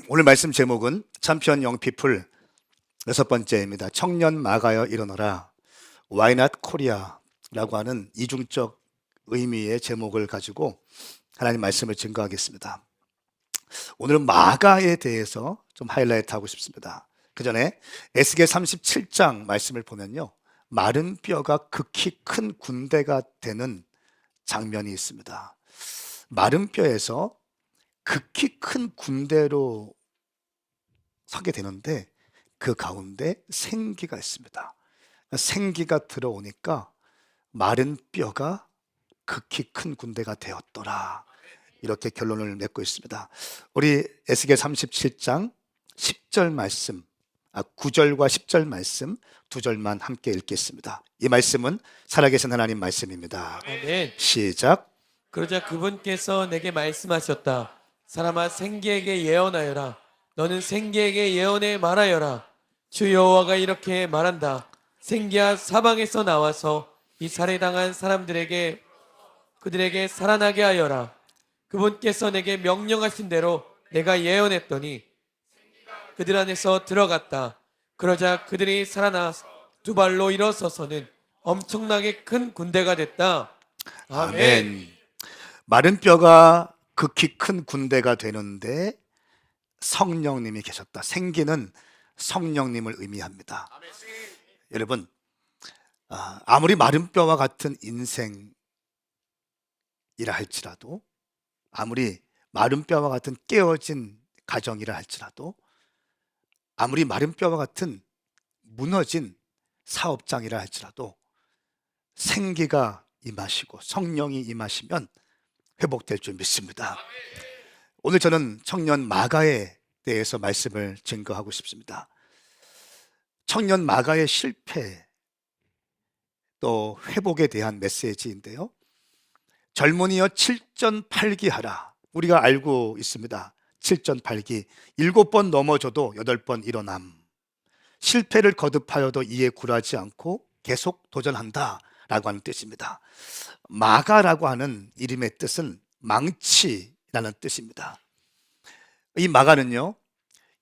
오늘 말씀 제목은 챔피언 영피플 여섯 번째입니다. 청년 마가여 일어나라. Why not Korea라고 하는 이중적 의미의 제목을 가지고 하나님 말씀을 증거하겠습니다. 오늘은 마가에 대해서 좀 하이라이트 하고 싶습니다. 그 전에 에스겔 37장 말씀을 보면요, 마른 뼈가 극히 큰 군대가 되는 장면이 있습니다. 마른 뼈에서 극히 큰 군대로 서게 되는데 그 가운데 생기가 있습니다. 생기가 들어오니까 마른 뼈가 극히 큰 군대가 되었더라, 이렇게 결론을 맺고 있습니다. 우리 에스겔 37장 10절 말씀, 9절과 10절 말씀 두 절만 함께 읽겠습니다. 이 말씀은 살아계신 하나님 말씀입니다. 아멘. 시작. 그러자 그분께서 내게 말씀하셨다. 사람아, 생기에게 예언하여라. 너는 생기에게 예언해 말하여라. 주 여호와가 이렇게 말한다. 생기야, 사방에서 나와서 이 살해당한 사람들에게 그들에게 살아나게 하여라. 그분께서 내게 명령하신 대로 내가 예언했더니 그들 안에서 들어갔다. 그러자 그들이 살아나 두 발로 일어서서는 엄청나게 큰 군대가 됐다. 아멘. 아멘. 마른 뼈가 극히 큰 군대가 되는데 성령님이 계셨다. 생기는 성령님을 의미합니다. 여러분, 아무리 마른 뼈와 같은 인생이라 할지라도, 아무리 마른 뼈와 같은 깨어진 가정이라 할지라도, 아무리 마른 뼈와 같은 무너진 사업장이라 할지라도 생기가 임하시고 성령이 임하시면 회복될 줄 믿습니다. 오늘 저는 청년 마가에 대해서 말씀을 증거하고 싶습니다. 청년 마가의 실패 또 회복에 대한 메시지인데요, 젊은이여 칠전팔기하라. 우리가 알고 있습니다. 칠전팔기, 7번 넘어져도 8번 일어남. 실패를 거듭하여도 이에 굴하지 않고 계속 도전한다 라고 하는 뜻입니다. 마가라고 하는 이름의 뜻은 망치라는 뜻입니다. 이 마가는요,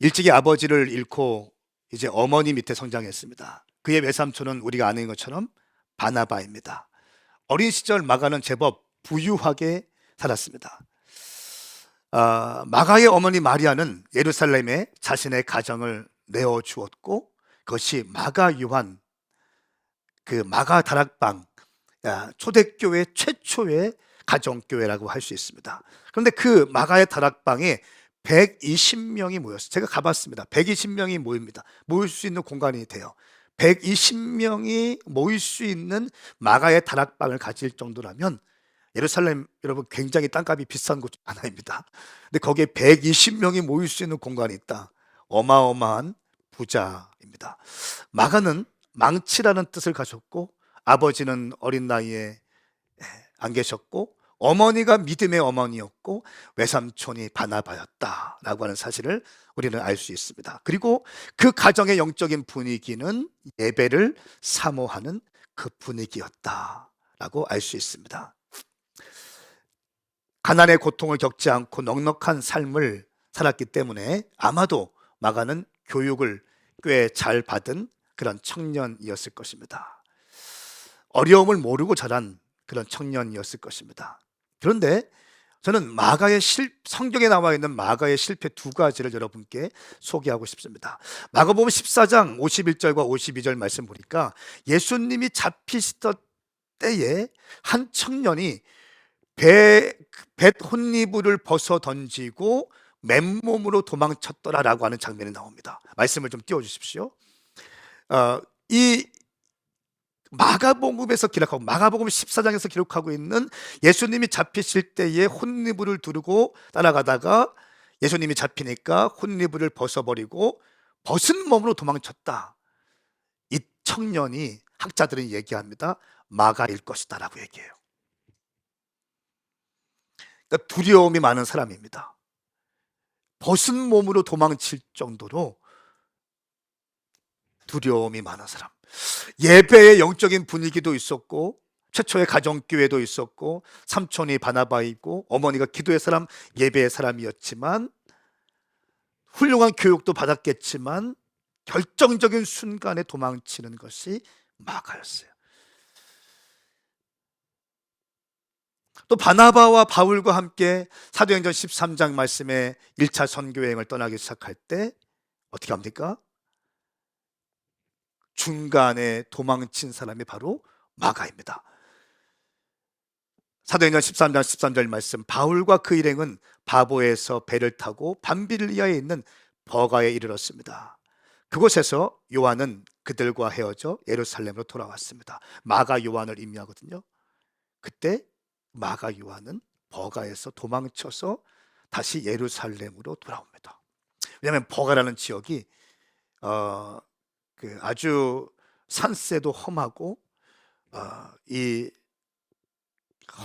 일찍이 아버지를 잃고 이제 어머니 밑에 성장했습니다. 그의 외삼촌은 우리가 아는 것처럼 바나바입니다. 어린 시절 마가는 제법 부유하게 살았습니다. 마가의 어머니 마리아는 예루살렘에 자신의 가정을 내어주었고, 그것이 마가 유한, 그 마가 다락방, 초대교회 최초의 가정교회라고 할 수 있습니다. 그런데 그 마가의 다락방에 120명이 모였어요. 제가 가봤습니다. 120명이 모입니다. 모일 수 있는 공간이 돼요. 120명이 모일 수 있는 마가의 다락방을 가질 정도라면 예루살렘, 여러분, 굉장히 땅값이 비싼 곳 하나입니다. 근데 거기에 120명이 모일 수 있는 공간이 있다. 어마어마한 부자입니다. 마가는 망치라는 뜻을 가졌고, 아버지는 어린 나이에 안 계셨고, 어머니가 믿음의 어머니였고, 외삼촌이 바나바였다라고 하는 사실을 우리는 알 수 있습니다. 그리고 그 가정의 영적인 분위기는 예배를 사모하는 그 분위기였다라고 알 수 있습니다. 가난의 고통을 겪지 않고 넉넉한 삶을 살았기 때문에 아마도 마가는 교육을 꽤 잘 받은 그런 청년이었을 것입니다. 어려움을 모르고 자란 그런 청년이었을 것입니다. 그런데 저는 성경에 나와 있는 마가의 실패 두 가지를 여러분께 소개하고 싶습니다. 마가복음 14장 51절과 52절 말씀 보니까 예수님이 잡히시던 때에 한 청년이 뱃 혼니부를 벗어 던지고 맨몸으로 도망쳤더라라고 하는 장면이 나옵니다. 말씀을 좀 띄워주십시오. 이 마가복음에서 기록하고 마가복음 14장에서 기록하고 있는 예수님이 잡히실 때에 혼니부를 두르고 따라가다가 예수님이 잡히니까 혼니부를 벗어버리고 벗은 몸으로 도망쳤다. 이 청년이 학자들은 얘기합니다. 마가일 것이다 라고 얘기해요. 그러니까 두려움이 많은 사람입니다. 벗은 몸으로 도망칠 정도로 두려움이 많은 사람. 예배의 영적인 분위기도 있었고, 최초의 가정교회도 있었고, 삼촌이 바나바이고 어머니가 기도의 사람, 예배의 사람이었지만 훌륭한 교육도 받았겠지만 결정적인 순간에 도망치는 것이 마가였어요. 또 바나바와 바울과 함께 사도행전 13장 말씀에 1차 선교 여행을 떠나기 시작할 때 어떻게 합니까? 중간에 도망친 사람이 바로 마가입니다. 사도행전 13장 13절 말씀, 바울과 그 일행은 바보에서 배를 타고 밤빌리아에 있는 버가에 이르렀습니다. 그곳에서 요한은 그들과 헤어져 예루살렘으로 돌아왔습니다. 마가 요한을 의미하거든요. 그때 마가 요한은 버가에서 도망쳐서 다시 예루살렘으로 돌아옵니다. 왜냐하면 버가라는 지역이 아주 산세도 험하고 이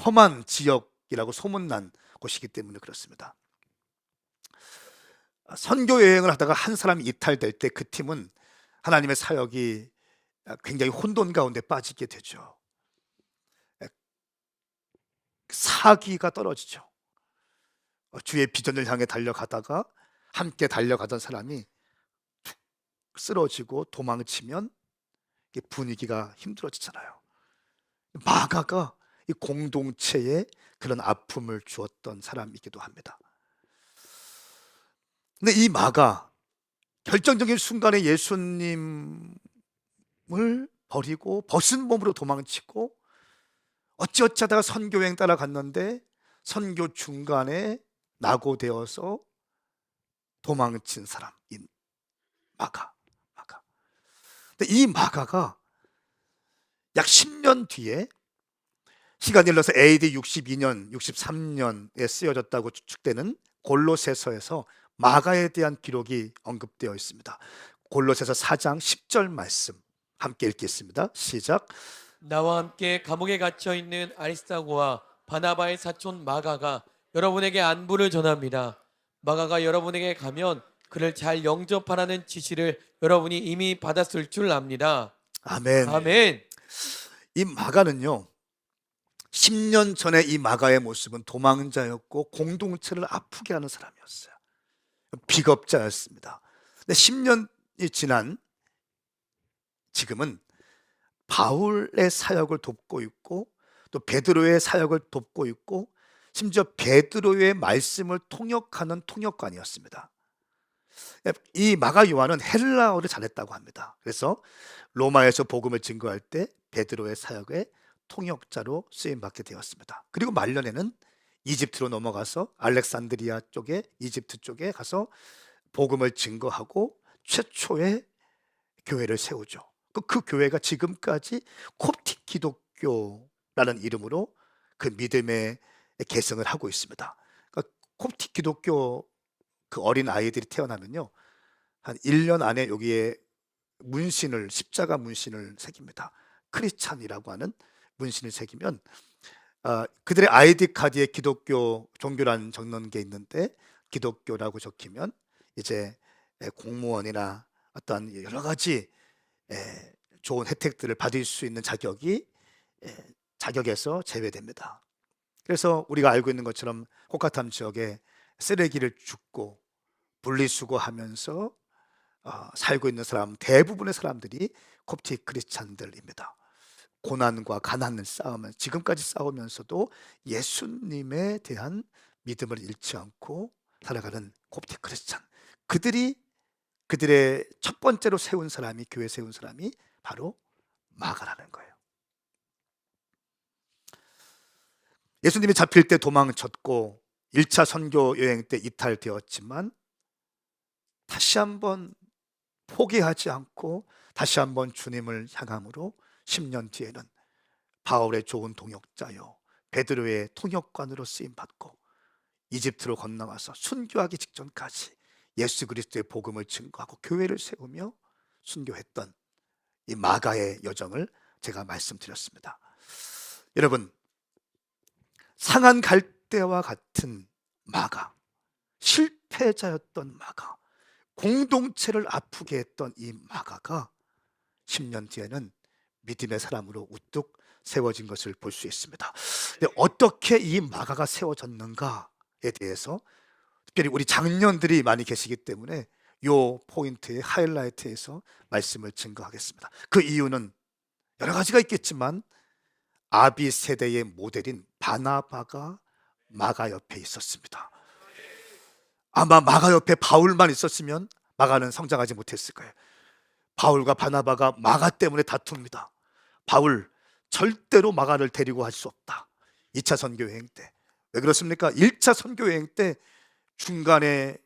험한 지역이라고 소문난 곳이기 때문에 그렇습니다. 선교 여행을 하다가 한 사람이 이탈될 때 그 팀은 하나님의 사역이 굉장히 혼돈 가운데 빠지게 되죠. 사기가 떨어지죠. 주의 비전을 향해 달려가다가 함께 달려가던 사람이 툭 쓰러지고 도망치면 분위기가 힘들어지잖아요. 마가가 이 공동체에 그런 아픔을 주었던 사람이기도 합니다. 근데 이 마가 결정적인 순간에 예수님을 버리고 벗은 몸으로 도망치고 어찌어찌하다가 선교여행 따라갔는데 선교 중간에 낙오되어서 도망친 사람인 마가. 근데 이 마가가 약 10년 뒤에 시간이 흘러서 AD 62년, 63년에 쓰여졌다고 추측되는 골로새서에서 마가에 대한 기록이 언급되어 있습니다. 골로새서 4장 10절 말씀 함께 읽겠습니다. 시작. 나와 함께 감옥에 갇혀 있는 아리스타고와 바나바의 사촌 마가가 여러분에게 안부를 전합니다. 마가가 여러분에게 가면 그를 잘 영접하라는 지시를 여러분이 이미 받았을 줄 압니다. 아멘. 아멘. 이 마가는요, 10년 전에 이 마가의 모습은 도망자였고 공동체를 아프게 하는 사람이었어요. 비겁자였습니다. 근데 10년이 지난 지금은 바울의 사역을 돕고 있고 또 베드로의 사역을 돕고 있고 심지어 베드로의 말씀을 통역하는 통역관이었습니다. 이 마가 요한은 헬라어를 잘했다고 합니다. 그래서 로마에서 복음을 증거할 때 베드로의 사역에 통역자로 쓰임받게 되었습니다. 그리고 말년에는 이집트로 넘어가서 알렉산드리아 쪽에 이집트 쪽에 가서 복음을 증거하고 최초의 교회를 세우죠. 그 교회가 지금까지 콥틱 기독교라는 이름으로 그 믿음의 계승을 하고 있습니다. 그러니까 콥틱 기독교 그 어린 아이들이 태어나면요, 한 1년 안에 여기에 문신을, 십자가 문신을 새깁니다. 크리스찬이라고 하는 문신을 새기면 그들의 아이디 카드에 기독교 종교라는 적는 게 있는데 기독교라고 적히면 이제 공무원이나 어떤 여러 가지 좋은 혜택들을 받을 수 있는 자격에서 제외됩니다. 그래서 우리가 알고 있는 것처럼 코카탐 지역에 쓰레기를 줍고 분리수거하면서 살고 있는 사람, 대부분의 사람들이 콥틱 크리스찬들입니다. 고난과 가난을 지금까지 싸우면서도 예수님에 대한 믿음을 잃지 않고 살아가는 콥틱 크리스찬, 그들의 첫 번째로 교회 세운 사람이 바로 마가라는 거예요. 예수님이 잡힐 때 도망쳤고 1차 선교 여행 때 이탈되었지만 다시 한번 포기하지 않고 다시 한번 주님을 향함으로 10년 뒤에는 바울의 좋은 동역자요 베드로의 통역관으로 쓰임받고 이집트로 건너와서 순교하기 직전까지 예수 그리스도의 복음을 증거하고 교회를 세우며 순교했던 이 마가의 여정을 제가 말씀드렸습니다. 여러분, 상한 갈대와 같은 마가, 실패자였던 마가, 공동체를 아프게 했던 이 마가가 10년 뒤에는 믿음의 사람으로 우뚝 세워진 것을 볼 수 있습니다. 근데 어떻게 이 마가가 세워졌는가에 대해서 특별히 우리 장년들이 많이 계시기 때문에 요 포인트의 하이라이트에서 말씀을 증거하겠습니다. 그 이유는 여러 가지가 있겠지만 아비 세대의 모델인 바나바가 마가 옆에 있었습니다. 아마 마가 옆에 바울만 있었으면 마가는 성장하지 못했을 거예요. 바울과 바나바가 마가 때문에 다툽니다. 바울 절대로 마가를 데리고 할 수 없다. 2차 선교여행 때. 왜 그렇습니까? 1차 선교여행 때 중간에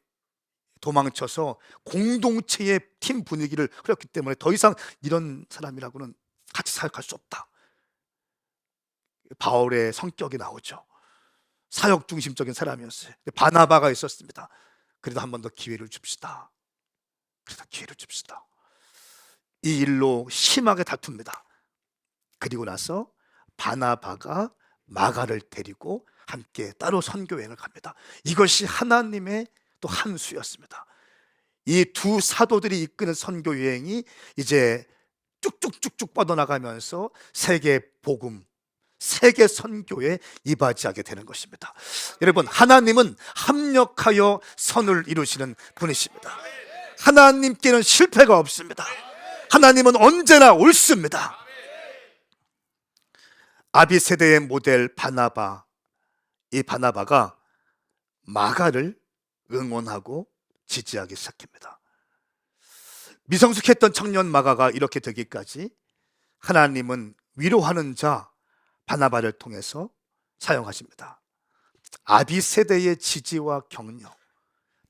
도망쳐서 공동체의 팀 분위기를 흐렸기 때문에 더 이상 이런 사람이라고는 같이 사역할 수 없다. 바울의 성격이 나오죠. 사역 중심적인 사람이었어요. 바나바가 있었습니다. 그래도 한 번 더 기회를 줍시다. 그래도 기회를 줍시다. 이 일로 심하게 다툽니다. 그리고 나서 바나바가 마가를 데리고 함께 따로 선교여행을 갑니다. 이것이 하나님의 또 한 수였습니다. 이 두 사도들이 이끄는 선교여행이 이제 쭉쭉쭉쭉 뻗어나가면서 세계 복음, 세계 선교에 이바지하게 되는 것입니다. 여러분, 하나님은 합력하여 선을 이루시는 분이십니다. 하나님께는 실패가 없습니다. 하나님은 언제나 옳습니다. 아비 세대의 모델 바나바, 이 바나바가 마가를 응원하고 지지하기 시작합니다. 미성숙했던 청년 마가가 이렇게 되기까지 하나님은 위로하는 자 바나바를 통해서 사용하십니다. 아비 세대의 지지와 격려,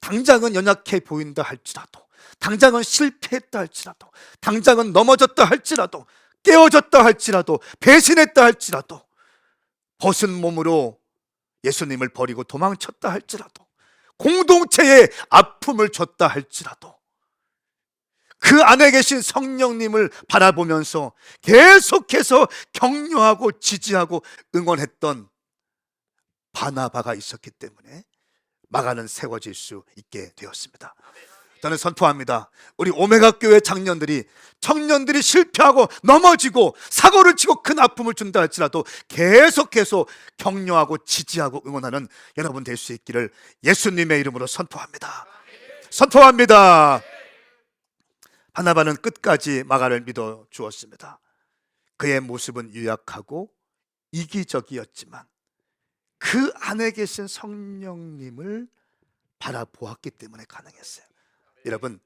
당장은 연약해 보인다 할지라도, 당장은 실패했다 할지라도, 당장은 넘어졌다 할지라도, 깨어졌다 할지라도, 배신했다 할지라도, 벗은 몸으로 예수님을 버리고 도망쳤다 할지라도, 공동체에 아픔을 줬다 할지라도 그 안에 계신 성령님을 바라보면서 계속해서 격려하고 지지하고 응원했던 바나바가 있었기 때문에 마가는 세워질 수 있게 되었습니다. 저는 선포합니다. 우리 오메가 교회 장년들이, 청년들이 실패하고 넘어지고 사고를 치고 큰 아픔을 준다 할지라도 계속해서 격려하고 지지하고 응원하는 여러분 될 수 있기를 예수님의 이름으로 선포합니다. 선포합니다. 바나바는 끝까지 마가를 믿어 주었습니다. 그의 모습은 유약하고 이기적이었지만 그 안에 계신 성령님을 바라보았기 때문에 가능했어요. 여러분,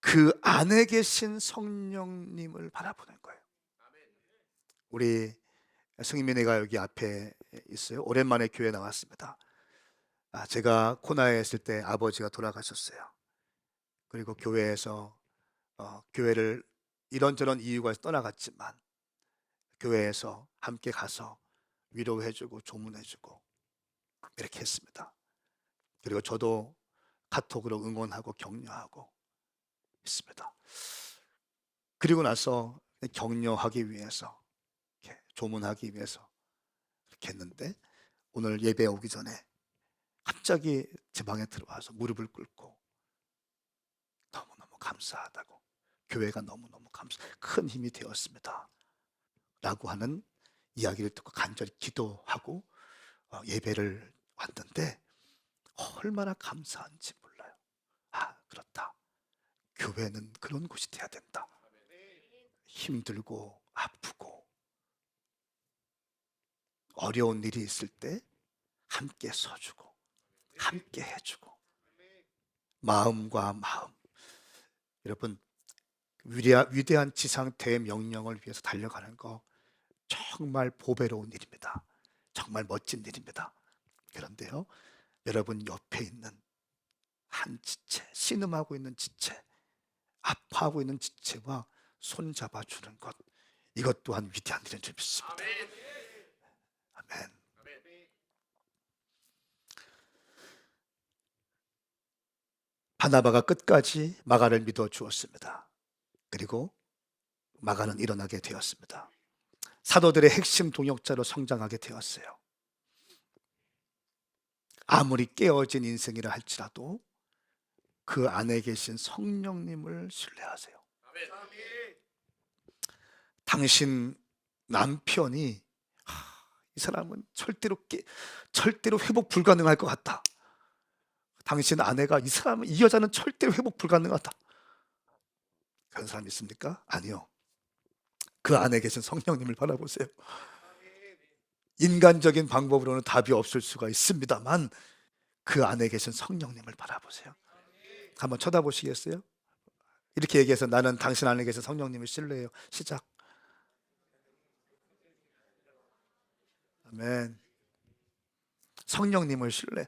그 안에 계신 성령님을 바라보는 거예요. 우리 승민이가 여기 앞에 있어요. 오랜만에 교회 나왔습니다. 제가 코나에 있을 때 아버지가 돌아가셨어요. 그리고 교회에서 교회를 이런저런 이유가 있어서 떠나갔지만 교회에서 함께 가서 위로해주고 조문해주고 이렇게 했습니다. 그리고 저도 카톡으로 응원하고 격려하고 있습니다. 그리고 나서 격려하기 위해서, 이렇게 조문하기 위해서 이렇게 했는데 오늘 예배 오기 전에 갑자기 제 방에 들어와서 무릎을 꿇고 너무너무 감사하다고, 교회가 너무너무 큰 힘이 되었습니다 라고 하는 이야기를 듣고 간절히 기도하고 예배를 왔는데 얼마나 감사한지 몰라요. 그렇다. 교회는 그런 곳이 돼야 된다. 힘들고 아프고 어려운 일이 있을 때 함께 서주고 함께 해주고, 마음과 마음. 여러분, 위대한 지상 대명령을 위해서 달려가는 거 정말 보배로운 일입니다. 정말 멋진 일입니다. 그런데요, 여러분 옆에 있는 한 지체, 신음하고 있는 지체, 아파하고 있는 지체와 손잡아 주는 것, 이것 또한 위대한 일인 줄 믿습니다. 아멘. 바나바가 끝까지 마가를 믿어 주었습니다. 그리고 마가는 일어나게 되었습니다. 사도들의 핵심 동역자로 성장하게 되었어요. 아무리 깨어진 인생이라 할지라도 그 안에 계신 성령님을 신뢰하세요. 당신 남편이 이 사람은 절대로 회복 불가능할 것 같다. 당신 아내가 이 여자는 절대 회복 불가능하다, 그런 사람 있습니까? 아니요. 그 안에 계신 성령님을 바라보세요. 인간적인 방법으로는 답이 없을 수가 있습니다만 그 안에 계신 성령님을 바라보세요. 한번 쳐다보시겠어요? 이렇게 얘기해서 나는 당신 안에 계신 성령님을 신뢰해요. 시작. 아멘. 성령님을 신뢰.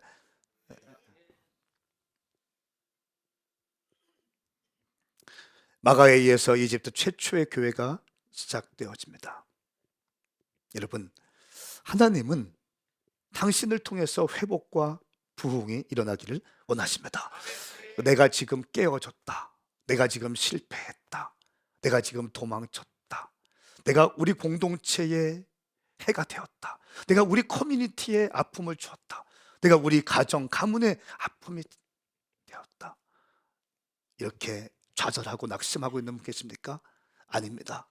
마가에 의해서 이집트 최초의 교회가 시작되어집니다. 여러분, 하나님은 당신을 통해서 회복과 부흥이 일어나기를 원하십니다. 내가 지금 깨어졌다, 내가 지금 실패했다, 내가 지금 도망쳤다, 내가 우리 공동체에 해가 되었다, 내가 우리 커뮤니티에 아픔을 주었다, 내가 우리 가정, 가문에 아픔이 되었다, 이렇게 좌절하고 낙심하고 있는 분 계십니까? 아닙니다.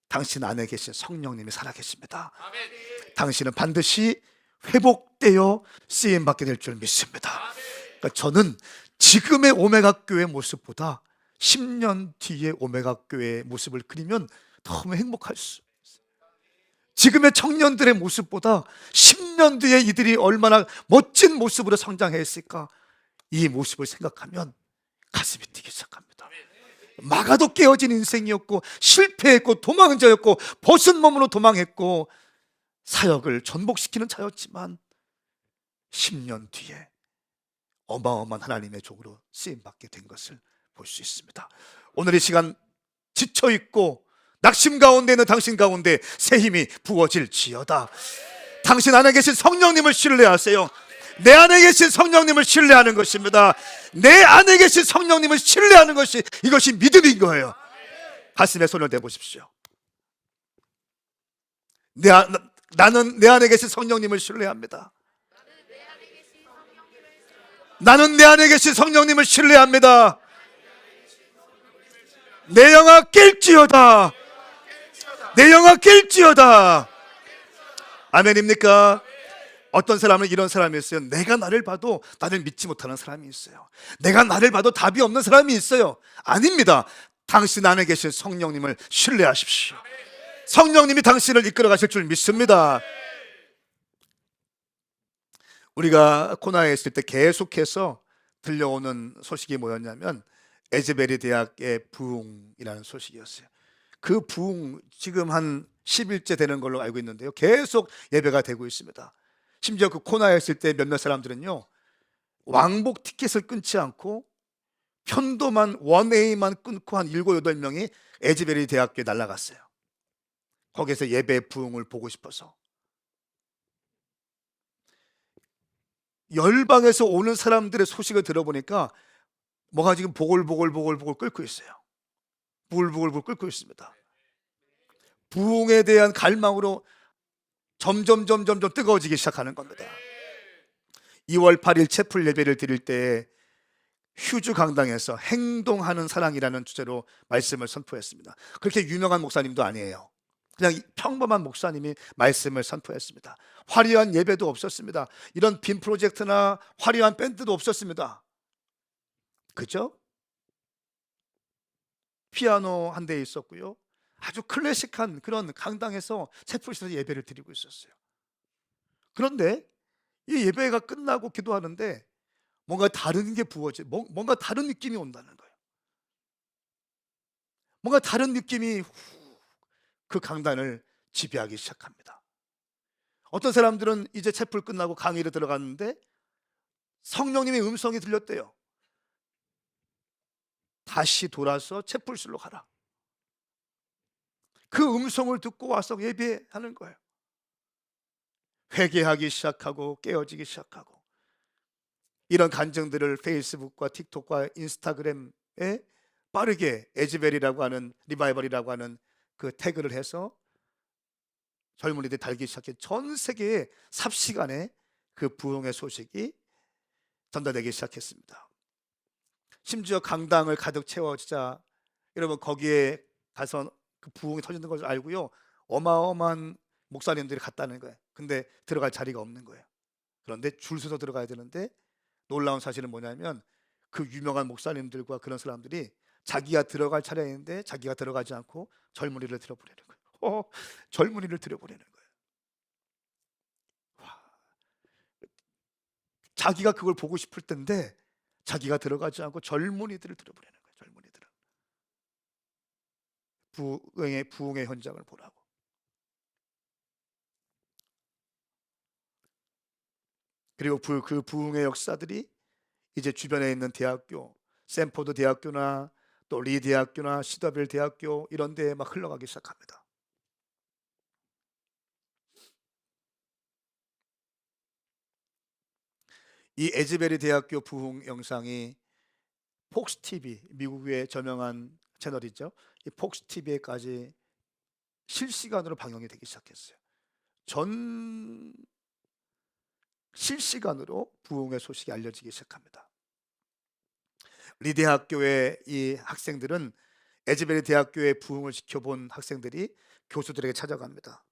당신 안에 계신 성령님이 살아계십니다. 당신은 반드시 회복되어 쓰임받게 될 줄 믿습니다. 그러니까 저는 지금의 오메가 교회 모습보다 10년 뒤의 오메가 교회의 모습을 그리면 너무 행복할 수 있어요. 지금의 청년들의 모습보다 10년 뒤에 이들이 얼마나 멋진 모습으로 성장했을까, 이 모습을 생각하면 가슴이 뛰기 시작합니다. 마가도 깨어진 인생이었고 실패했고 도망자였고 벗은 몸으로 도망했고 사역을 전복시키는 자였지만 10년 뒤에 어마어마한 하나님의 종으로 쓰임받게 된 것을 볼 수 있습니다. 오늘 이 시간 지쳐있고 낙심 가운데 있는 당신 가운데 새 힘이 부어질지어다. 당신 안에 계신 성령님을 신뢰하세요. 내 안에 계신 성령님을 신뢰하는 것입니다. 내 안에 계신 성령님을 신뢰하는 것이, 이것이 믿음인 거예요. 가슴에 손을 대보십시오. 나는 내 안에 계신 성령님을 신뢰합니다. 나는 내 안에 계신 성령님을 신뢰합니다. 내 영아 깰지어다. 내 영아 깰지어다. 아멘입니까? 어떤 사람은 이런 사람이 있어요. 내가 나를 봐도 나를 믿지 못하는 사람이 있어요. 내가 나를 봐도 답이 없는 사람이 있어요. 아닙니다. 당신 안에 계신 성령님을 신뢰하십시오. 성령님이 당신을 이끌어 가실 줄 믿습니다. 우리가 코나에 있을 때 계속해서 들려오는 소식이 뭐였냐면 에즈베리 대학의 부흥이라는 소식이었어요. 그 부흥 지금 한 10일째 되는 걸로 알고 있는데요, 계속 예배가 되고 있습니다. 심지어 그 코나에 있을 때 몇몇 사람들은요, 왕복 티켓을 끊지 않고 편도만 1A만 끊고 한 7, 8명이 에즈베리 대학교에 날아갔어요. 거기서 예배 부흥을 보고 싶어서. 열방에서 오는 사람들의 소식을 들어보니까 뭐가 지금 보글보글 끓고 있어요. 부글부글 끓고 있습니다. 부흥에 대한 갈망으로 점점 뜨거워지기 시작하는 겁니다. 2월 8일 채플 예배를 드릴 때 휴주 강당에서 행동하는 사랑이라는 주제로 말씀을 선포했습니다. 그렇게 유명한 목사님도 아니에요. 그냥 평범한 목사님이 말씀을 선포했습니다. 화려한 예배도 없었습니다. 이런 빔 프로젝트나 화려한 밴드도 없었습니다. 그죠? 피아노 한 대 있었고요, 아주 클래식한 그런 강당에서 채플에서 예배를 드리고 있었어요. 그런데 이 예배가 끝나고 기도하는데 뭔가 다른 게 뭔가 다른 느낌이 온다는 거예요. 뭔가 다른 느낌이 그 강단을 지배하기 시작합니다. 어떤 사람들은 이제 채플 끝나고 강의를 들어갔는데 성령님의 음성이 들렸대요. 다시 돌아서 채플실로 가라. 그 음성을 듣고 와서 예배하는 거예요. 회개하기 시작하고 깨어지기 시작하고, 이런 간증들을 페이스북과 틱톡과 인스타그램에 빠르게 에즈벨이라고 하는, 리바이벌이라고 하는 그 태그를 해서 젊은이들이 달기 시작해 전 세계에 삽시간에 그 부흥의 소식이 전달되기 시작했습니다. 심지어 강당을 가득 채워지자 여러분 거기에 가서 그 부흥이 터지는 걸 알고요, 어마어마한 목사님들이 갔다는 거예요. 근데 들어갈 자리가 없는 거예요. 그런데 줄 서서 들어가야 되는데 놀라운 사실은 뭐냐면 그 유명한 목사님들과 그런 사람들이 자기가 들어갈 차례인데 자기가 들어가지 않고 젊은이를 들여보내는 거예요. 젊은이를 들여보내는 거예요. 와, 자기가 그걸 보고 싶을 텐데 자기가 들어가지 않고 젊은이들을 들여보내는 거예요. 젊은이들을 부흥의 현장을 보라고. 그리고 그 부흥의 역사들이 이제 주변에 있는 대학교, 샌포드 대학교나 또 리 대학교나 시더빌 대학교 이런 데에 막 흘러가기 시작합니다. 이 에즈베리 대학교 부흥 영상이 폭스 TV, 미국의 저명한 채널이죠. 이 폭스 TV에까지 실시간으로 방영이 되기 시작했어요. 전 실시간으로 부흥의 소식이 알려지기 시작합니다. 리 대학교의 이 학생들은 에즈베리 대학교의 부흥을 지켜본 학생들이 교수들에게 찾아갑니다.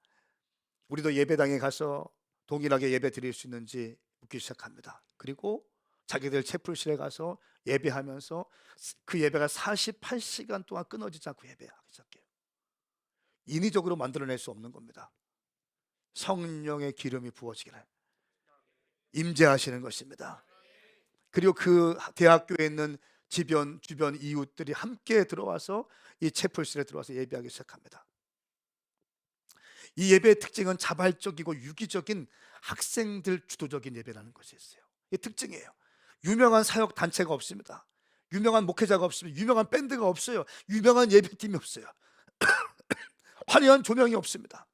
우리도 예배당에 가서 동일하게 예배 드릴 수 있는지 묻기 시작합니다. 그리고 자기들 채플실에 가서 예배하면서 그 예배가 48시간 동안 끊어지지 않고 예배하기 시작해요. 인위적으로 만들어낼 수 없는 겁니다. 성령의 기름이 부어지기를 임재하시는 것입니다. 그리고 그 대학교에 있는 주변 이웃들이 함께 들어와서 이 채플실에 들어와서 예배하기 시작합니다. 이 예배의 특징은 자발적이고 유기적인 학생들 주도적인 예배라는 것이 있어요. 이 특징이에요. 유명한 사역 단체가 없습니다. 유명한 목회자가 없습니다. 유명한 밴드가 없어요. 유명한 예배팀이 없어요. 화려한 조명이 없습니다.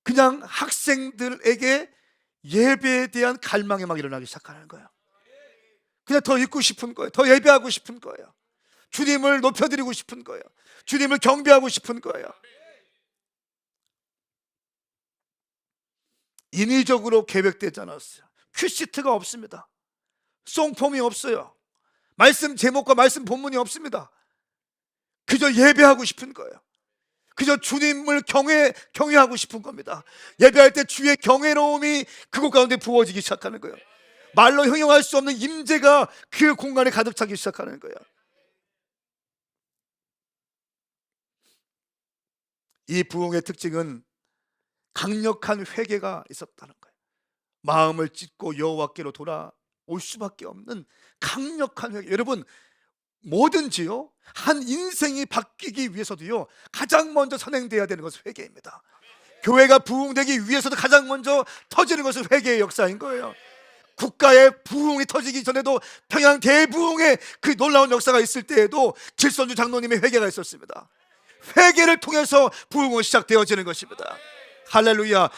그냥 학생들에게 예배에 대한 갈망이 막 일어나기 시작하는 거예요. 그냥 더 있고 싶은 거예요. 더 예배하고 싶은 거예요. 주님을 높여드리고 싶은 거예요. 주님을 경배하고 싶은 거예요. 인위적으로 계획되지 않았어요. 큐시트가 없습니다. 송폼이 없어요. 말씀 제목과 말씀 본문이 없습니다. 그저 예배하고 싶은 거예요. 그저 주님을 경외하고 싶은 겁니다. 예배할 때 주의 경외로움이 그곳 가운데 부어지기 시작하는 거예요. 말로 형용할 수 없는 임재가 그 공간에 가득 차기 시작하는 거예요. 이 부흥의 특징은 강력한 회개가 있었다는 거예요. 마음을 찢고 여호와께로 돌아올 수밖에 없는 강력한 회개. 여러분, 뭐든지요, 한 인생이 바뀌기 위해서도요, 가장 먼저 선행돼야 되는 것은 회개입니다. 교회가 부흥되기 위해서도 가장 먼저 터지는 것은 회개의 역사인 거예요. 국가의 부흥이 터지기 전에도 평양 대부흥의 그 놀라운 역사가 있을 때에도 질선주 장로님의 회개가 있었습니다. 회개를 통해서 부흥은 시작되어지는 것입니다. 할렐루야.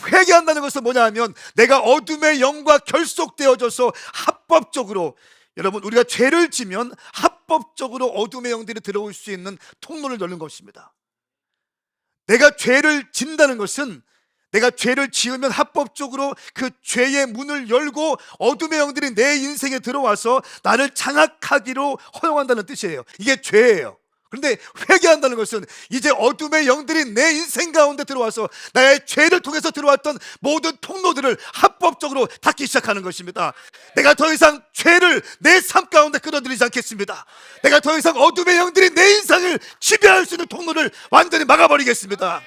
회개한다는 것은 뭐냐 하면 내가 어둠의 영과 결속되어져서 합법적으로, 여러분, 우리가 죄를 지면 합법적으로 어둠의 영들이 들어올 수 있는 통로를 열는 것입니다. 내가 죄를 진다는 것은 내가 죄를 지으면 합법적으로 그 죄의 문을 열고 어둠의 영들이 내 인생에 들어와서 나를 장악하기로 허용한다는 뜻이에요. 이게 죄예요. 그런데 회개한다는 것은 이제 어둠의 영들이 내 인생 가운데 들어와서 나의 죄를 통해서 들어왔던 모든 통로들을 합법적으로 닫기 시작하는 것입니다. 내가 더 이상 죄를 내 삶 가운데 끌어들이지 않겠습니다. 내가 더 이상 어둠의 영들이 내 인생을 지배할 수 있는 통로를 완전히 막아버리겠습니다.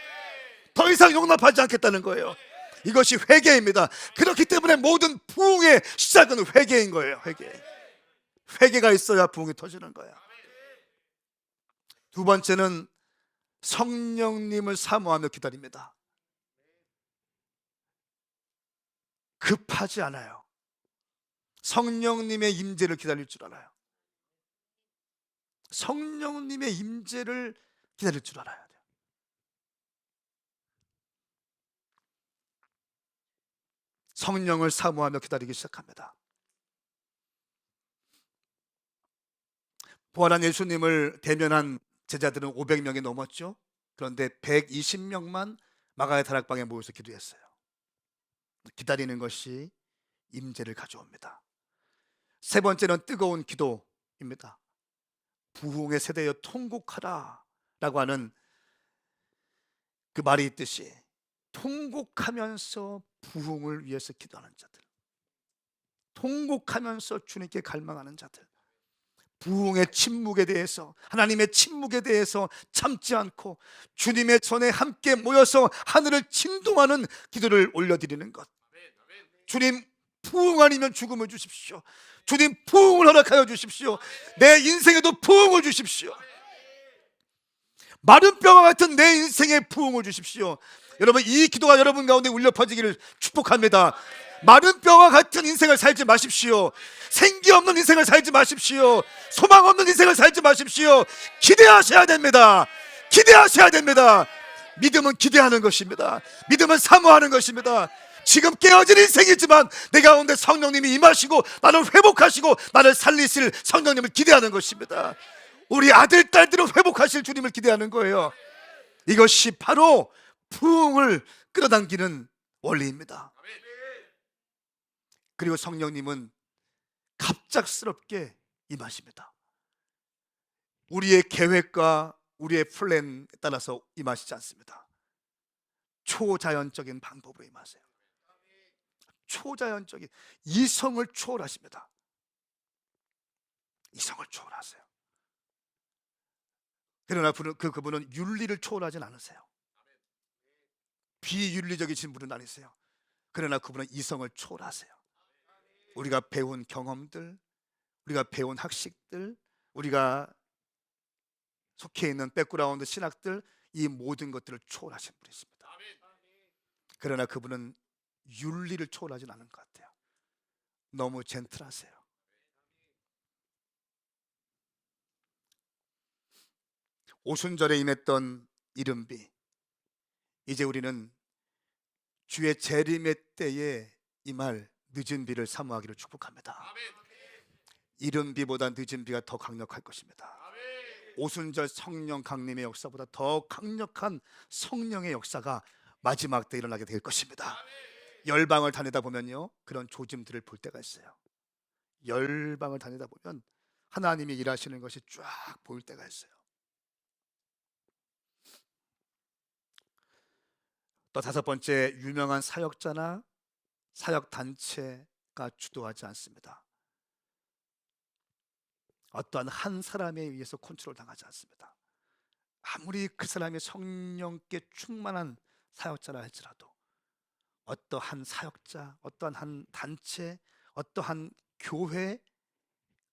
더 이상 용납하지 않겠다는 거예요. 이것이 회개입니다. 그렇기 때문에 모든 부흥의 시작은 회개인 거예요. 회개가 있어야 부흥이 터지는 거예요. 두 번째는 성령님을 사모하며 기다립니다. 급하지 않아요. 성령님의 임재를 기다릴 줄 알아요. 성령님의 임재를 기다릴 줄 알아야 돼요. 성령을 사모하며 기다리기 시작합니다. 부활한 예수님을 대면한 제자들은 500명이 넘었죠. 그런데 120명만 마가의 다락방에 모여서 기도했어요. 기다리는 것이 임재를 가져옵니다. 세 번째는 뜨거운 기도입니다. 부흥의 세대여 통곡하라 라고 하는 그 말이 있듯이 통곡하면서 부흥을 위해서 기도하는 자들, 통곡하면서 주님께 갈망하는 자들, 부흥의 침묵에 대해서, 하나님의 침묵에 대해서 참지 않고 주님의 손에 함께 모여서 하늘을 진동하는 기도를 올려드리는 것. 주님, 부흥 아니면 죽음을 주십시오. 주님, 부흥을 허락하여 주십시오. 내 인생에도 부흥을 주십시오. 마른 뼈와 같은 내 인생에 부흥을 주십시오. 여러분, 이 기도가 여러분 가운데 울려 퍼지기를 축복합니다. 마른 뼈와 같은 인생을 살지 마십시오. 생기 없는 인생을 살지 마십시오. 소망 없는 인생을 살지 마십시오. 기대하셔야 됩니다. 기대하셔야 됩니다. 믿음은 기대하는 것입니다. 믿음은 사모하는 것입니다. 지금 깨어진 인생이지만 내 가운데 성령님이 임하시고 나를 회복하시고 나를 살리실 성령님을 기대하는 것입니다. 우리 아들, 딸들을 회복하실 주님을 기대하는 거예요. 이것이 바로 부흥을 끌어당기는 원리입니다. 그리고 성령님은 갑작스럽게 임하십니다. 우리의 계획과 우리의 플랜에 따라서 임하시지 않습니다. 초자연적인 방법으로 임하세요. 초자연적인, 이성을 초월하십니다. 이성을 초월하세요. 그러나 그분은 윤리를 초월하진 않으세요. 비윤리적이신 분은 아니세요. 그러나 그분은 이성을 초월하세요. 우리가 배운 경험들, 우리가 배운 학식들, 우리가 속해 있는 백그라운드 신학들, 이 모든 것들을 초월하신 분이십니다. 그러나 그분은 윤리를 초월하진 않은 것 같아요. 너무 젠틀하세요. 오순절에 임했던 이른비, 이제 우리는 주의 재림의 때에 임할 늦은 비를 사모하기를 축복합니다. 이른 비보다 늦은 비가 더 강력할 것입니다. 오순절 성령 강림의 역사보다 더 강력한 성령의 역사가 마지막 때 일어나게 될 것입니다. 열방을 다니다 보면요, 그런 조짐들을 볼 때가 있어요. 열방을 다니다 보면 하나님이 일하시는 것이 쫙 보일 때가 있어요. 또 다섯 번째, 유명한 사역자나 사역단체가 주도하지 않습니다. 어떠한 한 사람에 의해서 컨트롤 당하지 않습니다. 아무리 그 사람이 성령께 충만한 사역자라 할지라도 어떠한 사역자, 어떠한 한 단체, 어떠한 교회,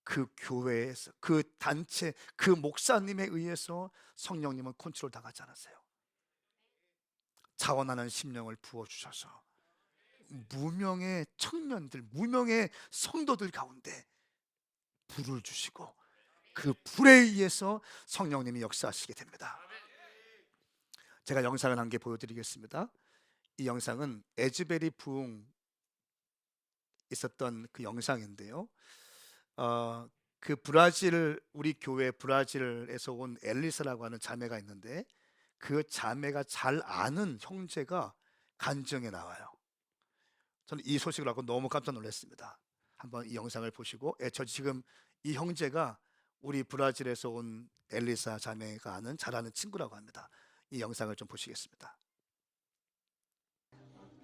그 교회에서, 그 단체, 그 목사님에 의해서 성령님은 컨트롤 당하지 않으세요. 자원하는 심령을 부어주셔서 무명의 청년들, 무명의 성도들 가운데 불을 주시고 그 불에 의해서 성령님이 역사하시게 됩니다. 제가 영상을 한 개 보여드리겠습니다. 이 영상은 에즈베리 부흥 있었던 그 영상인데요. 그 브라질, 우리 교회 브라질에서 온 엘리사라고 하는 자매가 있는데 그 자매가 잘 아는 형제가 간증에 나와요. 저는 이 소식을 알고 너무 깜짝 놀랐습니다. 한번 이 영상을 보시고, 저 지금 이 형제가 우리 브라질에서 온 엘리사 자매가 아는 잘 아는 친구라고 합니다. 이 영상을 좀 보시겠습니다.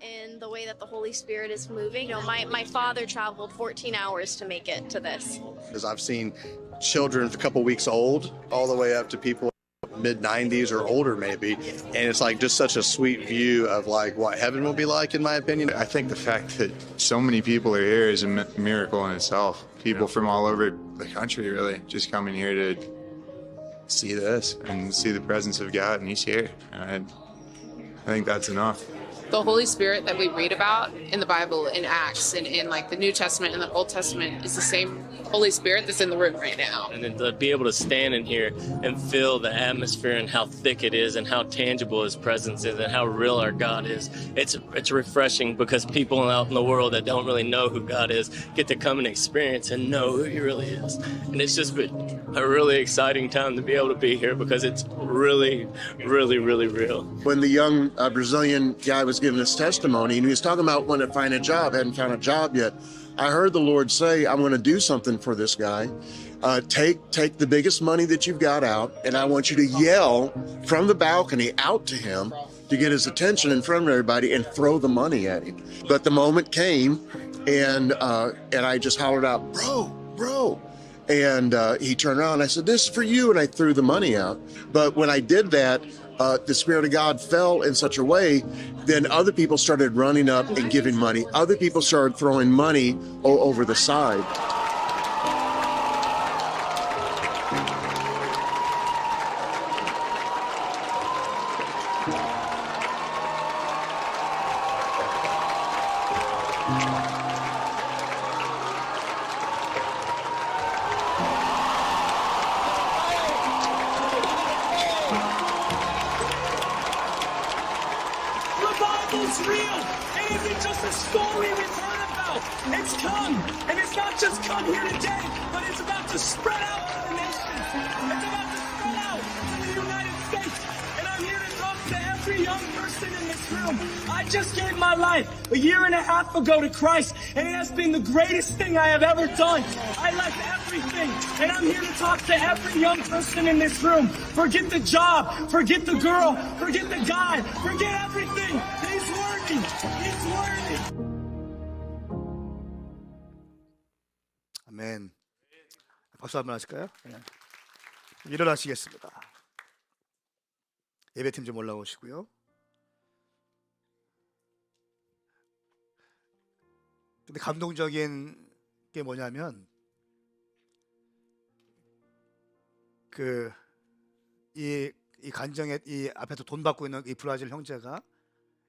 In the way that the Holy Spirit is moving. You know, my father traveled 14 hours to make it to this. Because I've seen children a couple weeks old all the way up to people mid-90s or older maybe, and it's like just such a sweet view of like what heaven will be like, in my opinion. I think the fact that so many people are here is a miracle in itself. People from all over the country really just coming here to see this and see the presence of God, and He's here. And I think that's enough. The Holy Spirit that we read about in the Bible, in Acts, and in like the New Testament and the Old Testament is the same Holy Spirit that's in the room right now. And then to be able to stand in here and feel the atmosphere and how thick it is and how tangible His presence is and how real our God is, it's refreshing, because people out in the world that don't really know who God is get to come and experience and know who He really is. And it's just been a really exciting time to be able to be here, because it's really, really, really real. When the young Brazilian guy was giving his testimony, and he was talking about wanting to find a job, hadn't found a job yet, I heard the Lord say, I'm going to do something for this guy. Take the biggest money that you've got out, and I want you to yell from the balcony out to him to get his attention in front of everybody and throw the money at him. But the moment came and I just hollered out, bro. And he turned around and I said, this is for you. And I threw the money out. But when I did that, the Spirit of God fell in such a way, then other people started running up and giving money. Other people started throwing money over the side. Revival's real. It isn't just a story we've heard about. It's come, and it's not just come here today, but it's about to spread out to the nations. It's about to spread out to the United States. And I'm here to talk to every young person in this room. I just gave my life a year and a half ago to Christ, and it has been the greatest thing I have ever done. I left everything, and I'm here to talk to every young person in this room. Forget the job, forget the girl, forget the guy, forget everything. He's worthy. He's worthy. 아멘. 박수 한번 하실까요? 네. 일어나시겠습니다. 예배팀 좀 올라오시고요. 근데 감동적인 게 뭐냐면 이 간정에 이 앞에서 돈 받고 있는 이 브라질 형제가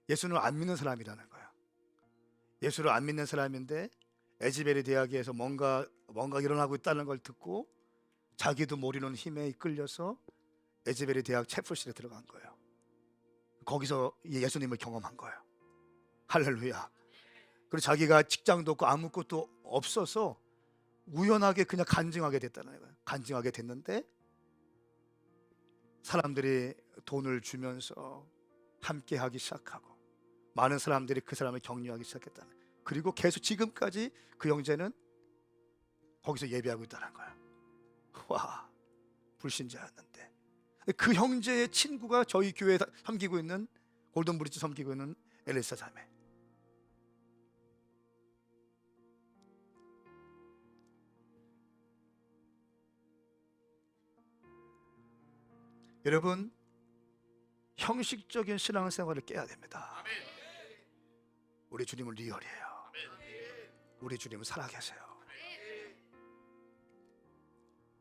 예수를 안 믿는 사람이라는 거예요. 예수를 안 믿는 사람인데 에즈베리 대학에서 뭔가 일어나고 있다는 걸 듣고 자기도 모르는 힘에 이끌려서 에즈베리 대학 채플실에 들어간 거예요. 거기서 예수님을 경험한 거예요. 할렐루야. 그리고 자기가 직장도 없고 아무것도 없어서 우연하게 그냥 간증하게 됐다는 거예요. 간증하게 됐는데 사람들이 돈을 주면서 함께 하기 시작하고 많은 사람들이 그 사람을 격려하기 시작했다는 거예요. 그리고 계속 지금까지 그 형제는 거기서 예배하고 있다는 거예요. 와, 불신자였는데 그 형제의 친구가 저희 교회에 섬기고 있는 골든브리지 섬기고 있는 엘리사 자매. 여러분, 형식적인 신앙생활을 깨야 됩니다. 우리 주님은 리얼이에요. 우리 주님은 살아계세요.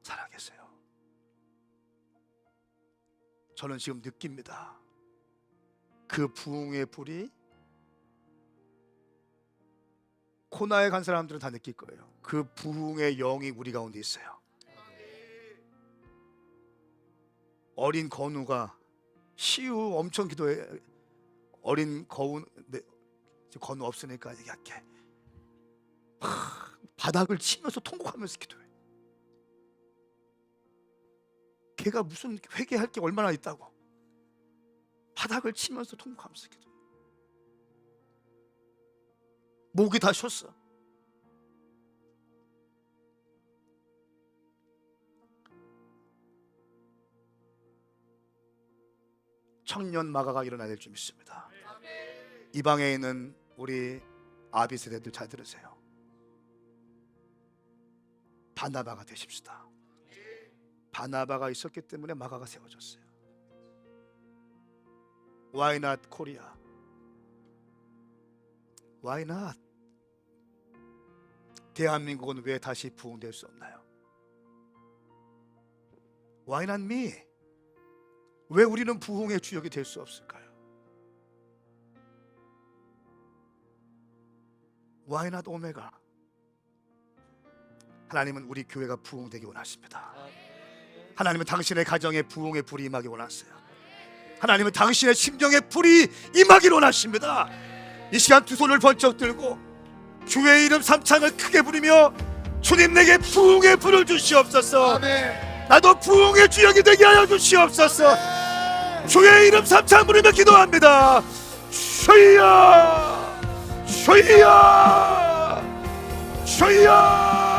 살아계세요. 저는 지금 느낍니다. 그 부흥의 불이 코나에 간 사람들은 다 느낄 거예요. 그 부흥의 영이 우리 가운데 있어요. 어린 건우가 시우 엄청 기도해. 어린 건우 없으니까 이렇게 바닥을 치면서 통곡하면서 기도해. 걔가 무슨 회개할 게 얼마나 있다고 바닥을 치면서 통곡하면서 기도해. 목이 다 쉬었어. 청년 마가가 일어나야 될 줄 믿습니다. 이 방에 있는 우리 아비 세대들 잘 들으세요. 바나바가 되십시다. 바나바가 있었기 때문에 마가가 세워졌어요. Why not Korea? Why not? 대한민국은 왜 다시 부흥될 수 없나요? Why not me? 왜 우리는 부흥의 주역이 될 수 없을까요? Why not 오메가? 하나님은 우리 교회가 부흥되기 원하십니다. 하나님은 당신의 가정에 부흥의 불이 임하기 원하세요. 하나님은 당신의 심령에 불이 임하기를 원하십니다. 이 시간 두 손을 번쩍 들고 주의 이름 삼창을 크게 부르며 주님 내게 부흥의 불을 주시옵소서. 나도 부흥의 주역이 되게 하여 주시옵소서. 주의 이름 삼창 부르며 기도합니다. 주여 주여 주여